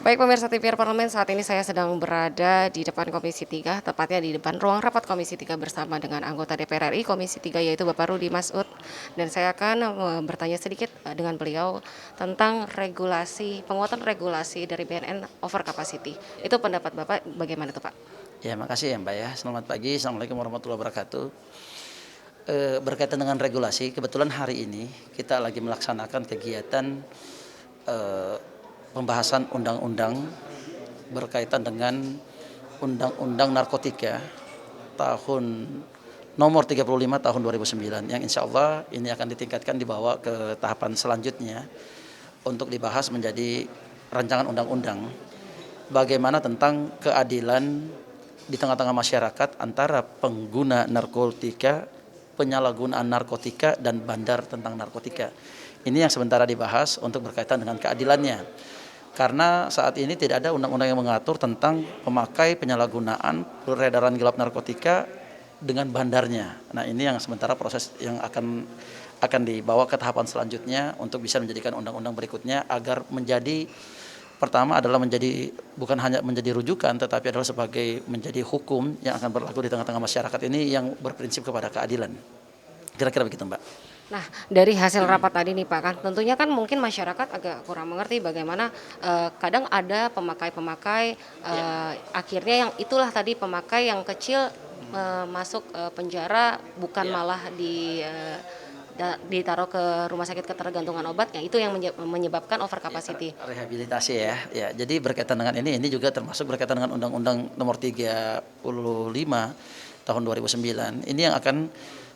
Baik pemirsa TVRI Parlemen, saat ini saya sedang berada di depan Komisi 3, tepatnya di depan ruang rapat Komisi 3 bersama dengan anggota DPR RI Komisi 3 yaitu Bapak Rudi Masud. Dan saya akan bertanya sedikit dengan beliau tentang penguatan regulasi dari BNN over capacity. Itu pendapat Bapak bagaimana tuh Pak? Ya, makasih ya Mbak ya. Selamat pagi, Assalamualaikum warahmatullahi wabarakatuh. Berkaitan dengan regulasi, kebetulan hari ini kita lagi melaksanakan kegiatan eh, pembahasan undang-undang berkaitan dengan Undang-Undang Narkotika tahun nomor 35 tahun 2009 yang insya Allah ini akan ditingkatkan dibawa ke tahapan selanjutnya untuk dibahas menjadi rancangan undang-undang bagaimana tentang keadilan di tengah-tengah masyarakat antara pengguna narkotika, penyalahgunaan narkotika, dan bandar tentang narkotika. Ini yang sementara dibahas untuk berkaitan dengan keadilannya. Karena saat ini tidak ada undang-undang yang mengatur tentang pemakai penyalahgunaan peredaran gelap narkotika dengan bandarnya. Nah, ini yang sementara proses yang akan dibawa ke tahapan selanjutnya untuk bisa menjadikan undang-undang berikutnya agar menjadi pertama adalah bukan hanya menjadi rujukan tetapi adalah sebagai menjadi hukum yang akan berlaku di tengah-tengah masyarakat ini yang berprinsip kepada keadilan. Kira-kira begitu, Mbak. Nah, dari hasil rapat tadi nih Pak, kan tentunya kan mungkin masyarakat agak kurang mengerti bagaimana kadang ada pemakai-pemakai akhirnya yang itulah tadi pemakai yang kecil masuk penjara bukan malah ditaruh ke rumah sakit ketergantungan obat, yang itu yang menyebabkan over capacity. Rehabilitasi ya. Ya, jadi berkaitan dengan ini juga termasuk berkaitan dengan Undang-Undang Nomor 35 tahun 2009. Ini yang akan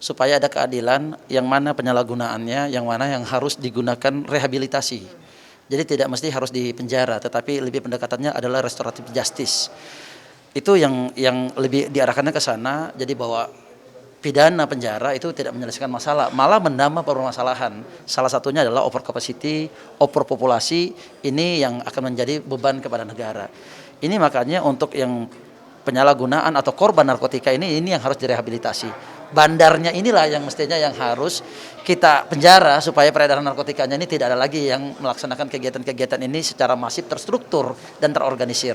supaya ada keadilan yang mana penyalahgunaannya, yang mana yang harus digunakan rehabilitasi. Jadi tidak mesti harus di penjara, tetapi lebih pendekatannya adalah restoratif justice. Itu yang lebih diarahkannya ke sana, jadi bahwa pidana penjara itu tidak menyelesaikan masalah, malah menambah permasalahan. Salah satunya adalah over capacity, overpopulasi, ini yang akan menjadi beban kepada negara. Ini makanya untuk yang penyalahgunaan atau korban narkotika ini yang harus direhabilitasi. Bandarnya inilah yang mestinya yang harus kita penjara supaya peredaran narkotikanya ini tidak ada lagi yang melaksanakan kegiatan-kegiatan ini secara masif, terstruktur, dan terorganisir.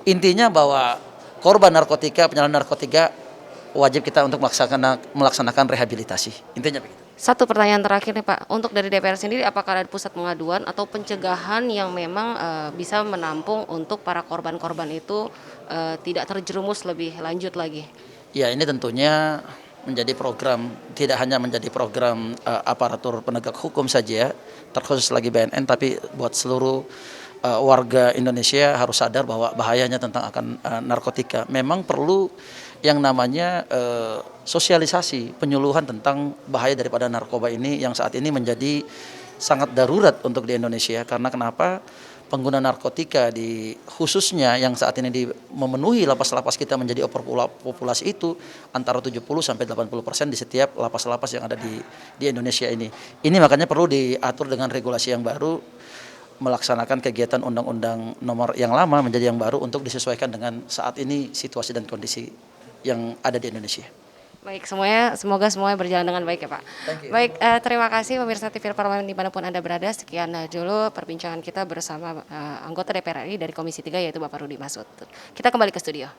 Intinya bahwa korban narkotika, penyalahgunaan narkotika wajib kita untuk melaksanakan rehabilitasi. Intinya begitu. Satu pertanyaan terakhir nih Pak, untuk dari DPR sendiri apakah ada pusat pengaduan atau pencegahan yang memang bisa menampung untuk para korban-korban itu tidak terjerumus lebih lanjut lagi? Ya, ini tentunya menjadi program, tidak hanya menjadi program aparatur penegak hukum saja, terkhusus lagi BNN, tapi buat seluruh warga Indonesia harus sadar bahwa bahayanya tentang akan narkotika. Memang perlu yang namanya sosialisasi, penyuluhan tentang bahaya daripada narkoba ini yang saat ini menjadi sangat darurat untuk di Indonesia. Karena kenapa? Pengguna narkotika khususnya yang saat ini memenuhi lapas-lapas kita menjadi overpopulasi itu antara 70 sampai 80% di setiap lapas-lapas yang ada di Indonesia ini. Ini makanya perlu diatur dengan regulasi yang baru, melaksanakan kegiatan undang-undang nomor yang lama menjadi yang baru untuk disesuaikan dengan saat ini situasi dan kondisi yang ada di Indonesia. Baik, semoga semuanya berjalan dengan baik ya Pak. Baik, terima kasih pemirsa TVRI Parlemen dimanapun Anda berada. Sekian dulu perbincangan kita bersama anggota DPR RI dari Komisi 3 yaitu Bapak Rudi Masud. Kita kembali ke studio.